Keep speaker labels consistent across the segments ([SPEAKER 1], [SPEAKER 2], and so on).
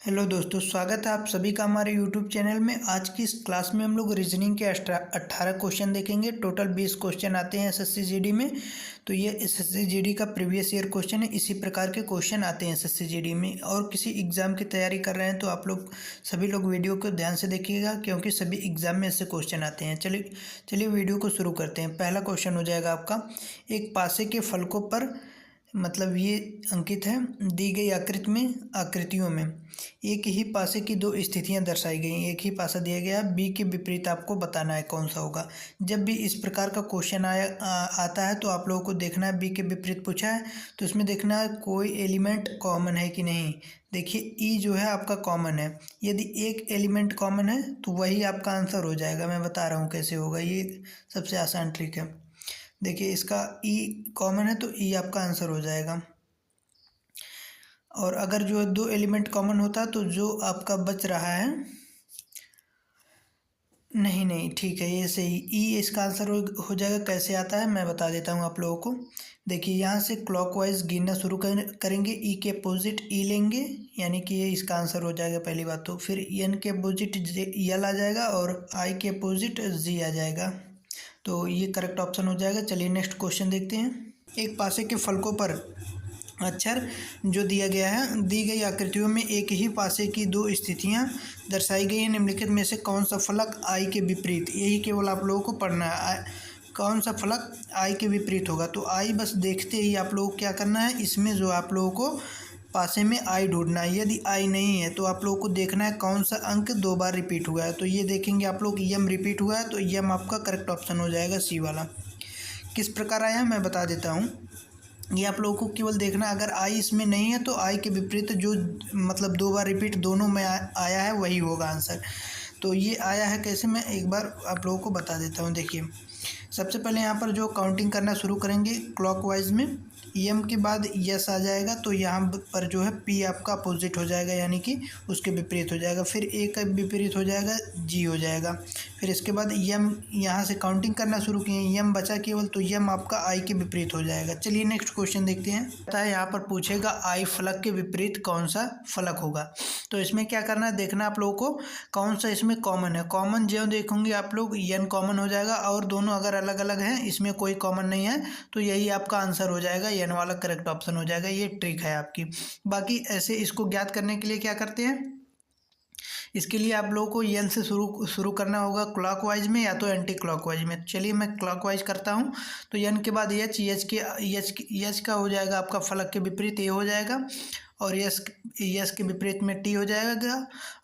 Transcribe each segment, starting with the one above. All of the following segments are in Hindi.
[SPEAKER 1] हेलो दोस्तों, स्वागत है आप सभी का हमारे यूट्यूब चैनल में। आज की इस क्लास में हम लोग रीजनिंग के 18 क्वेश्चन देखेंगे। टोटल 20 क्वेश्चन आते हैं एसएससी जीडी में। तो ये एसएससी जीडी का प्रीवियस ईयर क्वेश्चन है। इसी प्रकार के क्वेश्चन आते हैं एसएससी जीडी में। और किसी एग्ज़ाम की तैयारी कर रहे हैं तो आप लोग सभी लोग वीडियो को ध्यान से देखिएगा, क्योंकि सभी एग्ज़ाम में ऐसे क्वेश्चन आते हैं। चलिए वीडियो को शुरू करते हैं। पहला क्वेश्चन हो जाएगा आपका, एक पासे के फलकों पर मतलब ये अंकित है, दी गई आकृतियों में एक ही पासे की दो स्थितियां दर्शाई गई। एक ही पासा दिया गया, बी के विपरीत आपको बताना है कौन सा होगा। जब भी इस प्रकार का क्वेश्चन आता है तो आप लोगों को देखना है, बी के विपरीत पूछा है तो इसमें देखना है कोई एलिमेंट कॉमन है कि नहीं। देखिए ई जो है आपका कॉमन है। यदि एक एलिमेंट कॉमन है तो वही आपका आंसर हो जाएगा। मैं बता रहा हूँ कैसे होगा, ये सबसे आसान ट्रिक है। देखिए इसका ई कॉमन है तो ई आपका आंसर हो जाएगा। और अगर जो दो एलिमेंट कॉमन होता है तो जो आपका बच रहा है, नहीं ठीक है, ये सही, ई इसका आंसर हो जाएगा। कैसे आता है मैं बता देता हूँ आप लोगों को। देखिए यहाँ से क्लॉकवाइज गिनना शुरू करेंगे। ई के अपोजिट ई लेंगे, यानी कि ये इसका आंसर हो जाएगा पहली बात। तो फिर एन के अपोजिट यल आ जाएगा और आई के अपोजिट जी आ जाएगा। तो ये करेक्ट ऑप्शन हो जाएगा। चलिए नेक्स्ट क्वेश्चन देखते हैं। एक पासे के फलकों पर अक्षर जो दिया गया है, दी गई आकृतियों में एक ही पासे की दो स्थितियां दर्शाई गई हैं। निम्नलिखित में से कौन सा फलक आई के विपरीत, यही केवल आप लोगों को पढ़ना है। कौन सा फलक आई के विपरीत होगा। तो आई बस देखते ही आप लोगों को क्या करना है, इसमें जो आप लोगों को पासे में आई ढूंढना है। यदि आई नहीं है तो आप लोगों को देखना है कौन सा अंक दो बार रिपीट हुआ है। तो ये देखेंगे आप लोग, यम रिपीट हुआ है तो यम आपका करेक्ट ऑप्शन हो जाएगा, सी वाला। किस प्रकार आया है मैं बता देता हूँ। ये आप लोगों को केवल देखना, अगर आई इसमें नहीं है तो आई के विपरीत जो मतलब दो बार रिपीट दोनों में आया है वही होगा आंसर। तो ये आया है कैसे, मैं एक बार आप लोगों को बता देता हूँ। देखिए सबसे पहले यहाँ पर जो काउंटिंग करना शुरू करेंगे क्लॉकवाइज में, एम के बाद यस आ जाएगा तो यहाँ पर जो है पी आपका अपोजिट हो जाएगा, यानी कि उसके विपरीत हो जाएगा। फिर ए का विपरीत हो जाएगा, जी हो जाएगा। फिर इसके बाद यम, यहाँ से काउंटिंग करना शुरू किए, यम बचा केवल तो यम आपका आई के विपरीत हो जाएगा। चलिए नेक्स्ट क्वेश्चन देखते हैं। पता है यहाँ पर पूछेगा आई फलक के विपरीत कौन सा फलक होगा। तो इसमें क्या करना है, देखना आप लोगों को कौन सा इसमें कॉमन है। कॉमन जो देखोगे आप लोग, एन कॉमन हो जाएगा, और दोनों अगर अलग अलग हैं, इसमें कोई कॉमन नहीं है तो यही आपका आंसर हो जाएगा, एन वाला करेक्ट ऑप्शन हो जाएगा। ये ट्रिक है आपकी। बाकी ऐसे इसको ज्ञात करने के लिए क्या करते हैं, इसके लिए आप लोगों को एन से शुरू करना होगा क्लॉकवाइज में या तो एंटी क्लॉकवाइज में। चलिए मैं क्लॉकवाइज करता हूँ। तो एन के बाद एच का हो जाएगा आपका फलक के विपरीत ए हो जाएगा, और यस के विपरीत में टी हो जाएगा,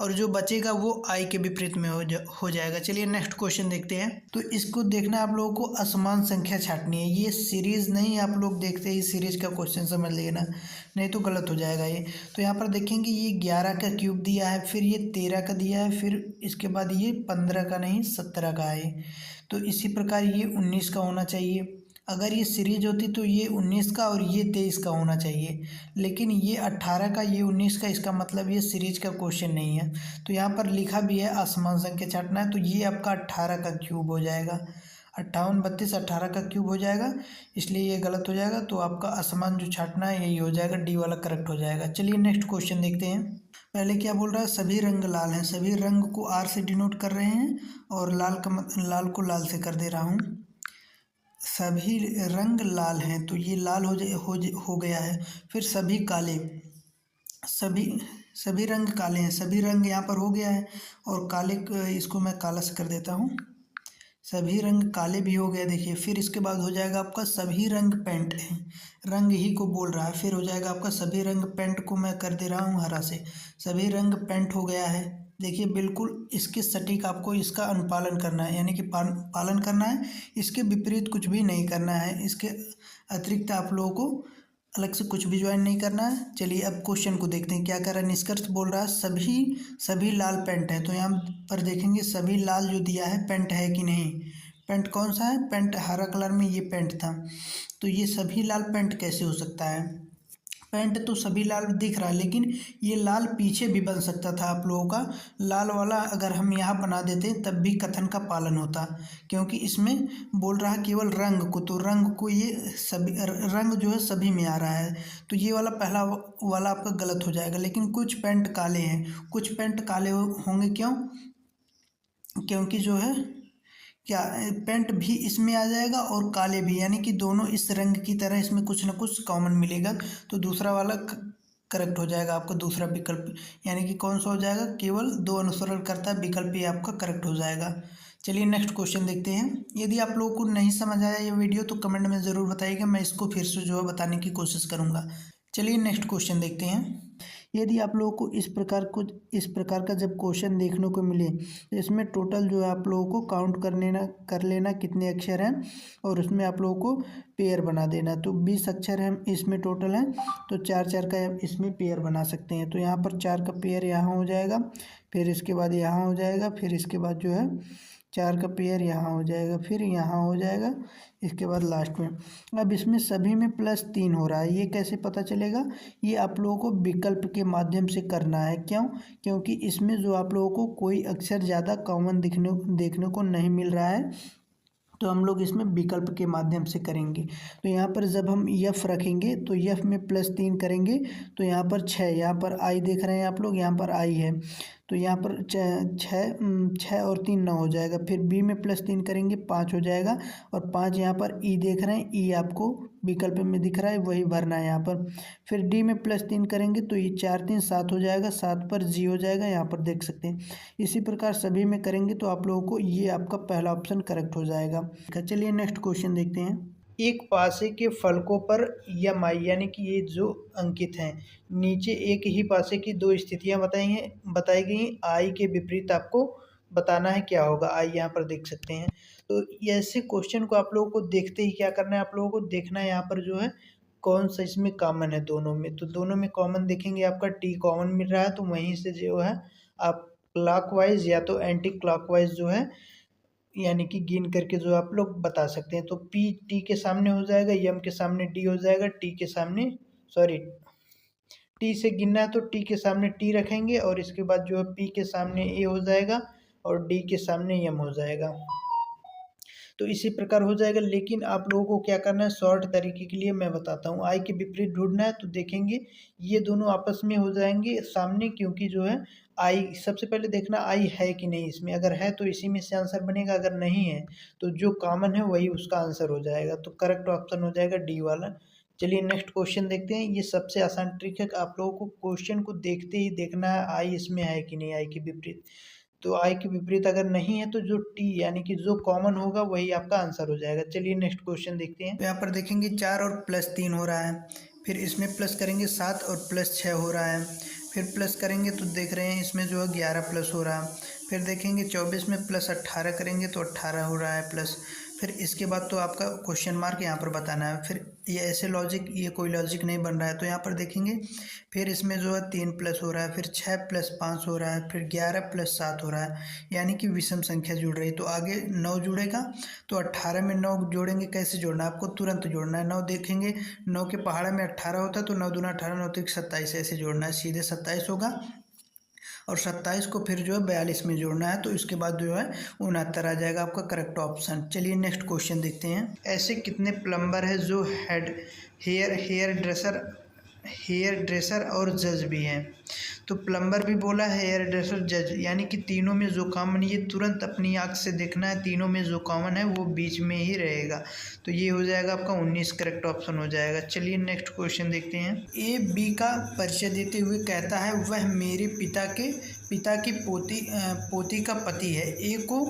[SPEAKER 1] और जो बचेगा वो आई के विपरीत में हो जाएगा। चलिए नेक्स्ट क्वेश्चन देखते हैं। तो इसको देखना आप लोगों को असमान संख्या छांटनी है। ये सीरीज नहीं, आप लोग देखते ही सीरीज का क्वेश्चन समझ लेना, नहीं तो गलत हो जाएगा ये। तो यहाँ पर देखेंगे ये 11 का क्यूब दिया है, फिर ये 13 का दिया है, फिर इसके बाद ये 15 का नहीं 17 का है। तो इसी प्रकार ये 19 का होना चाहिए। अगर ये सीरीज होती तो ये 19 का और ये 23 का होना चाहिए, लेकिन ये 18 का ये 19 का, इसका मतलब ये सीरीज का क्वेश्चन नहीं है। तो यहाँ पर लिखा भी है असमान संख्या छांटना है, तो ये आपका 18 का क्यूब हो जाएगा। 58 32 18 का क्यूब हो जाएगा, इसलिए ये गलत हो जाएगा। तो आपका असमान जो छांटना है यही हो जाएगा, डी वाला करेक्ट हो जाएगा। चलिए नेक्स्ट क्वेश्चन देखते हैं। पहले क्या बोल रहा है, सभी रंग लाल हैं। सभी रंग को आर से डिनोट कर रहे हैं, और लाल को लाल से कर दे रहा हूँ। सभी रंग लाल हैं तो ये लाल हो गया है। फिर सभी काले, सभी सभी रंग काले हैं, सभी रंग यहाँ पर हो गया है, और काले इसको मैं काला से कर देता हूँ। सभी रंग काले भी हो गए। देखिए फिर इसके बाद हो जाएगा आपका सभी रंग पेंट है, रंग ही को बोल रहा है। फिर हो जाएगा आपका सभी रंग पेंट को मैं कर दे रहा हूँ हरा से, सभी रंग पेंट हो गया है। देखिए बिल्कुल इसके सटीक आपको इसका अनुपालन करना है, यानी कि पालन करना है। इसके विपरीत कुछ भी नहीं करना है, इसके अतिरिक्त आप लोगों को अलग से कुछ भी ज्वाइन नहीं करना है। चलिए अब क्वेश्चन को देखते हैं क्या कर रहा है। निष्कर्ष बोल रहा है सभी लाल पेंट है, तो यहाँ पर देखेंगे सभी लाल जो दिया है पेंट है कि नहीं। पेंट कौन सा है, पेंट हरा कलर में ये पेंट था, तो ये सभी लाल पेंट कैसे हो सकता है। पैंट तो सभी लाल दिख रहा है, लेकिन ये लाल पीछे भी बन सकता था आप लोगों का। लाल वाला अगर हम यहाँ बना देते तब भी कथन का पालन होता, क्योंकि इसमें बोल रहा है केवल रंग को, तो रंग को ये सभी रंग जो है सभी में आ रहा है, तो ये वाला पहला वाला आपका गलत हो जाएगा। लेकिन कुछ पैंट काले हैं, कुछ पैंट काले होंगे, क्यों? क्योंकि जो है क्या पेंट भी इसमें आ जाएगा और काले भी, यानी कि दोनों इस रंग की तरह इसमें कुछ ना कुछ कॉमन मिलेगा, तो दूसरा वाला करेक्ट हो जाएगा आपका दूसरा विकल्प। यानी कि कौन सा हो जाएगा, केवल दो अनुसरण करता है विकल्प, ये आपका करेक्ट हो जाएगा। चलिए नेक्स्ट क्वेश्चन देखते हैं। यदि आप लोगों को नहीं समझ आया ये वीडियो तो कमेंट में ज़रूर बताइएगा, मैं इसको फिर से जो है बताने की कोशिश करूँगा। चलिए नेक्स्ट क्वेश्चन देखते हैं। यदि आप लोगों को इस प्रकार का जब क्वेश्चन देखने को मिले तो इसमें टोटल जो है आप लोगों को काउंट कर लेना कितने अक्षर हैं, और उसमें आप लोगों को पेयर बना देना। तो 20 अक्षर हैं इसमें टोटल हैं, तो 4 का इसमें पेयर बना सकते हैं। तो यहाँ पर 4 का पेयर यहाँ हो जाएगा, फिर इसके बाद यहाँ हो जाएगा, फिर इसके बाद जो है 4 का पेयर यहाँ हो जाएगा, फिर यहाँ हो जाएगा, इसके बाद लास्ट में। अब इसमें सभी में +3 हो रहा है, ये कैसे पता चलेगा? ये आप लोगों को विकल्प के माध्यम से करना है। क्यों? क्योंकि इसमें जो आप लोगों को कोई अक्षर ज़्यादा कॉमन देखने को नहीं मिल रहा है, तो हम लोग इसमें विकल्प के माध्यम से करेंगे। तो यहाँ पर जब हम यफ रखेंगे तो यफ में +3 करेंगे, तो यहाँ पर 6, यहाँ पर आई देख रहे हैं आप लोग, यहाँ पर आई है, तो यहाँ पर 6 और 3 9 हो जाएगा। फिर बी में +3 करेंगे 5 हो जाएगा, और 5 यहाँ पर ई देख रहे हैं, ई आपको विकल्प में दिख रहा है, वही भरना है यहाँ पर। फिर डी में +3 करेंगे तो ये 4 3 7 हो जाएगा, 7 पर जी हो जाएगा, यहाँ पर देख सकते हैं। इसी प्रकार सभी में करेंगे तो आप लोगों को ये आपका पहला ऑप्शन करेक्ट हो जाएगा। चलिए नेक्स्ट क्वेश्चन देखते हैं। एक पासे के फलकों पर यम आई, यानी कि ये जो अंकित हैं, नीचे एक ही पासे की दो स्थितियां बताई गई, आई के विपरीत आपको बताना है क्या होगा। आई यहाँ पर देख सकते हैं। तो ऐसे क्वेश्चन को आप लोगों को देखते ही क्या करना है, आप लोगों को देखना है यहाँ पर जो है कौन सा इसमें कॉमन है दोनों में। तो दोनों में कॉमन देखेंगे, आपका टी कॉमन मिल रहा है, तो वहीं से जो है आप क्लॉकवाइज या तो एंटी क्लॉकवाइज जो है यानी कि गिन करके जो आप लोग बता सकते हैं। तो पी टी के सामने हो जाएगा, यम के सामने डी हो जाएगा, टी के सामने सॉरी टी से गिनना है तो टी के सामने टी रखेंगे, और इसके बाद जो है पी के सामने ए हो जाएगा और डी के सामने यम हो जाएगा। तो इसी प्रकार हो जाएगा। लेकिन आप लोगों को क्या करना है, शॉर्ट तरीके के लिए मैं बताता हूँ। आई के विपरीत ढूंढना है, तो देखेंगे ये दोनों आपस में हो जाएंगे सामने, क्योंकि जो है आई सबसे पहले देखना आई है कि नहीं इसमें, अगर है तो इसी में से आंसर बनेगा, अगर नहीं है तो जो कॉमन है वही उसका आंसर हो जाएगा। तो करेक्ट ऑप्शन हो जाएगा डी वाला। चलिए नेक्स्ट क्वेश्चन देखते हैं। ये सबसे आसान ट्रिक है, आप लोगों को क्वेश्चन को देखते ही देखना है आई इसमें है कि नहीं, आई के विपरीत। तो आई के विपरीत अगर नहीं है तो जो टी यानी कि जो कॉमन होगा वही आपका आंसर हो जाएगा। चलिए नेक्स्ट क्वेश्चन देखते हैं। तो यहाँ पर देखेंगे 4 और +3 हो रहा है, फिर इसमें प्लस करेंगे 7 और +6 हो रहा है, फिर प्लस करेंगे तो देख रहे हैं इसमें जो है 11 प्लस हो रहा है, फिर देखेंगे 24 में +18 करेंगे तो 18 हो रहा है प्लस, फिर इसके बाद तो आपका क्वेश्चन मार्क यहाँ पर बताना है। फिर ये ऐसे लॉजिक, ये कोई लॉजिक नहीं बन रहा है, तो यहाँ पर देखेंगे फिर इसमें जो है 3 प्लस हो रहा है, फिर 6 + 5 हो रहा है, फिर 11 + 7 हो रहा है, यानी कि विषम संख्या जुड़ रही है। तो आगे 9 जुड़ेगा, तो 18 में 9 जोड़ेंगे, कैसे जोड़ना है आपको, तुरंत जोड़ना है। 9 देखेंगे, 9 के पहाड़े में 18 होता है, तो 9 दूना 18, 9 3 27, ऐसे जोड़ना है, सीधे 27 होगा, और 27 को फिर जो है 42 में जोड़ना है, तो इसके बाद जो है 69 आ जाएगा आपका करेक्ट ऑप्शन। चलिए नेक्स्ट क्वेश्चन देखते हैं। ऐसे कितने प्लम्बर है जो हेयर ड्रेसर और जज भी हैं? तो प्लम्बर भी बोला है, हेयर ड्रेसर, जज, यानी कि तीनों में जो कॉमन, ये तुरंत अपनी आँख से देखना है, तीनों में जो कॉमन है वो बीच में ही रहेगा। तो ये हो जाएगा आपका 19 करेक्ट ऑप्शन हो जाएगा। चलिए नेक्स्ट क्वेश्चन देखते हैं। ए बी का परिचय देते हुए कहता है वह मेरे पिता की पोती का पति है। ए को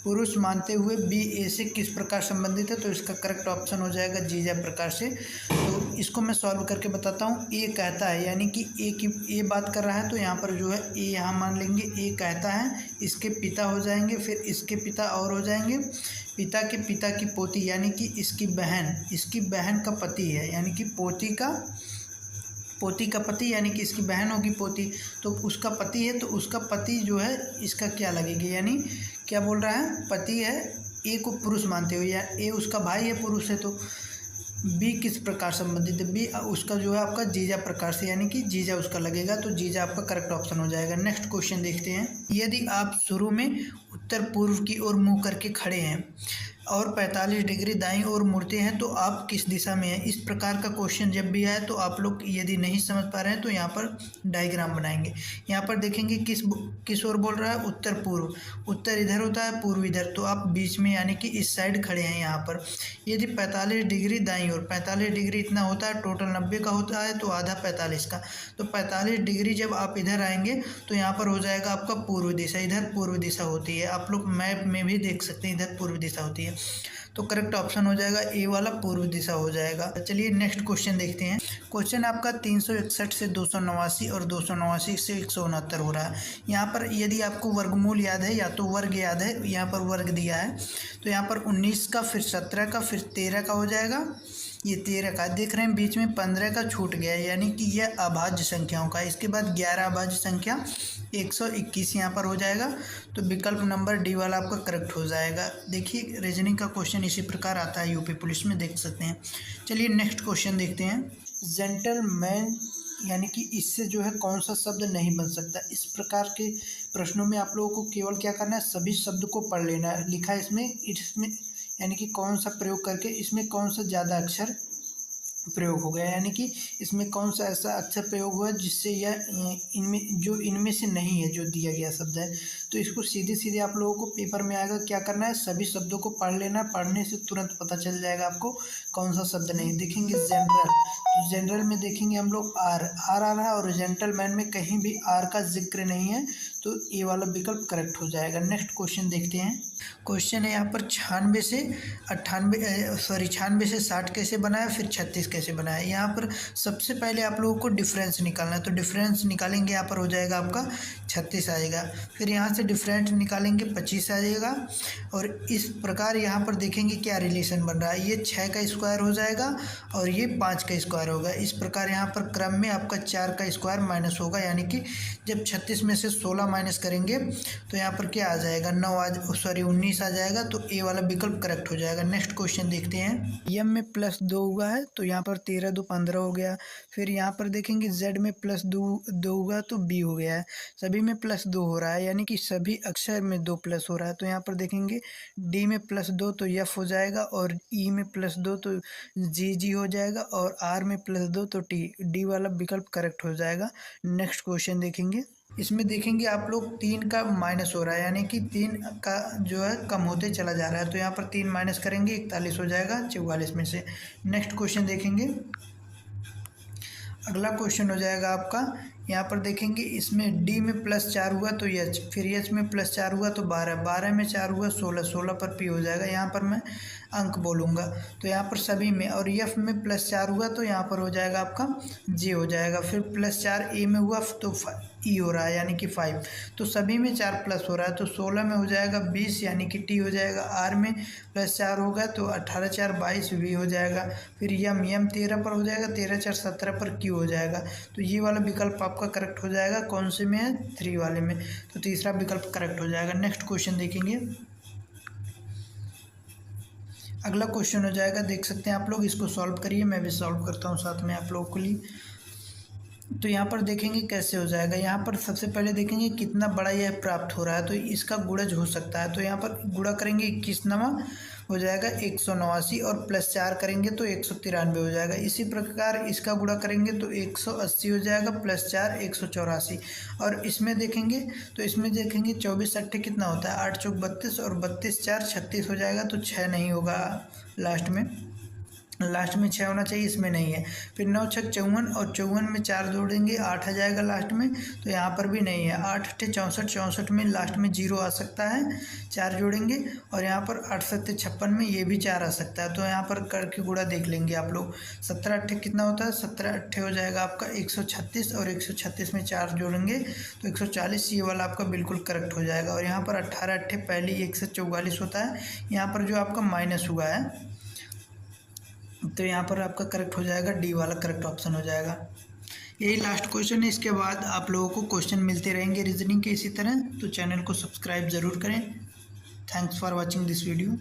[SPEAKER 1] पुरुष मानते हुए बी ए से किस प्रकार संबंधित है? तो इसका करेक्ट ऑप्शन हो जाएगा जीजा प्रकार से। तो इसको मैं सॉल्व करके बताता हूँ। ए कहता है, यानी कि ए बात कर रहा है, तो यहाँ पर जो है ए यहाँ मान लेंगे, ए कहता है, इसके पिता हो जाएंगे, फिर इसके पिता और हो जाएंगे, पिता की पोती, यानी कि इसकी बहन का पति है, यानी कि पोती का पति, यानी कि इसकी बहन होगी पोती, तो उसका पति है, तो उसका पति जो है इसका क्या लगेगा, यानी क्या बोल रहा है, पति है, ए को पुरुष मानते हो, या ए उसका भाई है, पुरुष है, तो बी किस प्रकार संबंधित है? बी उसका जो है आपका जीजा प्रकार से, यानी कि जीजा उसका लगेगा, तो जीजा आपका करेक्ट ऑप्शन हो जाएगा। नेक्स्ट क्वेश्चन देखते हैं। यदि आप शुरू में उत्तर पूर्व की ओर मुंह करके खड़े हैं और 45 डिग्री दाईं ओर मुड़ते हैं तो आप किस दिशा में हैं? इस प्रकार का क्वेश्चन जब भी आए तो आप लोग यदि नहीं समझ पा रहे हैं तो यहाँ पर डायग्राम बनाएंगे। यहाँ पर देखेंगे किस ओर बोल रहा है, उत्तर पूर्व। उत्तर इधर होता है, पूर्व इधर, तो आप बीच में यानी कि इस साइड खड़े हैं यहाँ पर। यदि 45 डिग्री दाईं ओर, 45 डिग्री इतना होता है, टोटल 90 का होता है तो आधा 45 का, तो 45 डिग्री जब आप इधर आएंगे तो यहाँ पर हो जाएगा आपका पूर्व दिशा। इधर पूर्व दिशा होती है, आप लोग मैप में भी देख सकते हैं, इधर पूर्व दिशा होती है। तो करेक्ट ऑप्शन हो जाएगा ए वाला, पूर्व दिशा हो जाएगा। चलिए नेक्स्ट क्वेश्चन देखते हैं। क्वेश्चन आपका 361 से 289 और 289 से 169 हो रहा है। यहाँ पर यदि आपको वर्गमूल याद है या तो वर्ग याद है, यहाँ पर वर्ग दिया है, तो यहाँ पर 19 का, फिर 17 का, फिर 13 का हो जाएगा। ये 13 का देख रहे हैं, बीच में 15 का छूट गया है, यानी कि यह अभाज्य संख्याओं का। इसके बाद 11 अभाज्य संख्या 121 यहाँ पर हो जाएगा, तो विकल्प नंबर डी वाला आपका करेक्ट हो जाएगा। देखिए रीजनिंग का क्वेश्चन इसी प्रकार आता है, यूपी पुलिस में देख सकते हैं। चलिए नेक्स्ट क्वेश्चन देखते हैं। जेंटलमैन यानी कि इससे जो है कौन सा शब्द नहीं बन सकता? इस प्रकार के प्रश्नों में आप लोगों को केवल क्या करना है, सभी शब्द को पढ़ लेना है। लिखा है इसमें यानी कि कौन सा प्रयोग करके इसमें कौन सा ज़्यादा अक्षर प्रयोग हो गया, यानी कि इसमें कौन सा ऐसा अक्षर प्रयोग हुआ जिससे यह इनमें से नहीं है जो दिया गया शब्द है। तो इसको सीधे सीधे आप लोगों को पेपर में आएगा, क्या करना है, सभी शब्दों को पढ़ लेना। पढ़ने से तुरंत पता चल जाएगा आपको कौन सा शब्द नहीं। देखेंगे जनरल, तो जनरल में देखेंगे हम लोग आर आ रहा है, और जेंटलमैन में कहीं भी आर का जिक्र नहीं है, तो ये वाला विकल्प करेक्ट हो जाएगा। नेक्स्ट क्वेश्चन देखते हैं। क्वेश्चन है यहाँ पर 96 से 60 कैसे बनाया, फिर 36 कैसे बनाया। यहाँ पर सबसे पहले आप लोगों को डिफरेंस निकालना है, तो डिफरेंस निकालेंगे, यहाँ पर हो जाएगा आपका 36 आएगा। फिर यहाँ से डिफरेंस निकालेंगे 25 आ जाएगा, और इस प्रकार यहाँ पर देखेंगे क्या रिलेशन बन रहा है। ये 6 का स्क्वायर हो जाएगा और ये 5 का स्क्वायर होगा। इस प्रकार यहाँ पर क्रम में आपका 4 का स्क्वायर माइनस होगा, यानी कि जब 36 में से 16 माइनस करेंगे तो यहाँ पर क्या आ जाएगा, 19 आ जाएगा, तो ए वाला विकल्प करेक्ट हो जाएगा। नेक्स्ट क्वेश्चन देखते हैं। यम में +2 हुआ है तो यहाँ पर 13 2 15 हो गया। फिर यहाँ पर देखेंगे जेड में +2 हुआ तो बी हो गया है। सभी में +2 हो रहा है, यानी कि सभी अक्षर में 2 प्लस हो रहा है, तो यहाँ पर देखेंगे डी में +2 तो एफ हो जाएगा, और ई में +2 तो जी हो जाएगा, और आर में +2 तो टी, डी वाला विकल्प करेक्ट हो जाएगा। नेक्स्ट क्वेश्चन देखेंगे। इसमें देखेंगे आप लोग 3 का माइनस हो रहा है, यानी कि 3 का जो है कम होते चला जा रहा है, तो यहाँ पर 3 माइनस करेंगे 41 हो जाएगा 44 में से। नेक्स्ट क्वेश्चन देखेंगे। अगला क्वेश्चन हो जाएगा आपका, यहाँ पर देखेंगे इसमें डी में +4 हुआ तो एच, फिर एच में +4 हुआ तो 12, 12 में 4 हुआ 16, 16 पर पी हो जाएगा। यहाँ पर मैं अंक बोलूँगा, तो यहाँ पर सभी में, और एफ में +4 हुआ तो यहाँ पर हो जाएगा आपका जे हो जाएगा। फिर +4 ए में हुआ तो ई हो रहा है, यानी कि 5, तो सभी में 4 प्लस हो रहा है, तो 16 में हो जाएगा 20, यानी कि टी हो जाएगा। आर में +4 होगा तो 18 4 22 वी हो जाएगा। फिर यम 13 पर हो जाएगा, 13 4 17 पर क्यू हो जाएगा। तो ये वाला विकल्प आपका करेक्ट हो जाएगा। कौन से में है, 3 वाले में, तो तीसरा विकल्प करेक्ट हो जाएगा। नेक्स्ट क्वेश्चन देखेंगे। अगला क्वेश्चन हो जाएगा, देख सकते हैं आप लोग, इसको सॉल्व करिए, मैं भी सॉल्व करता हूँ साथ में आप लोगों के लिए। तो यहाँ पर देखेंगे कैसे हो जाएगा। यहाँ पर सबसे पहले देखेंगे कितना बड़ा यह प्राप्त हो रहा है, तो इसका गुणज हो सकता है, तो यहाँ पर गुणा करेंगे 21 हो जाएगा 189, और +4 करेंगे तो 193 हो जाएगा। इसी प्रकार इसका गुणा करेंगे तो 180 हो जाएगा, +4 184, और इसमें देखेंगे तो इसमें देखेंगे 24 8 कितना होता है, 8 चौक 32, और 32 4 36 हो जाएगा, तो 6 नहीं होगा लास्ट में 6 होना चाहिए, इसमें नहीं है। फिर 9 6 54, और 54 में 4 जोड़ेंगे 8 आ जाएगा लास्ट में, तो यहाँ पर भी नहीं है। 8 8 64, 64 में लास्ट में 0 आ सकता है, 4 जोड़ेंगे, और यहाँ पर 8 7 56 में ये भी 4 आ सकता है, तो यहाँ पर करके गुणा देख लेंगे आप लोग। 17 8 कितना होता है, 17 8 हो जाएगा आपका 136, और 136 में 4 जोड़ेंगे तो 140, ये वाला आपका बिल्कुल करेक्ट हो जाएगा। और यहाँ पर 18 8 पहले 144 होता है, यहाँ पर जो आपका माइनस हुआ है, तो यहाँ पर आपका करेक्ट हो जाएगा, डी वाला करेक्ट ऑप्शन हो जाएगा। यही लास्ट क्वेश्चन है, इसके बाद आप लोगों को क्वेश्चन मिलते रहेंगे रीजनिंग के इसी तरह, तो चैनल को सब्सक्राइब ज़रूर करें। Thanks for watching this video.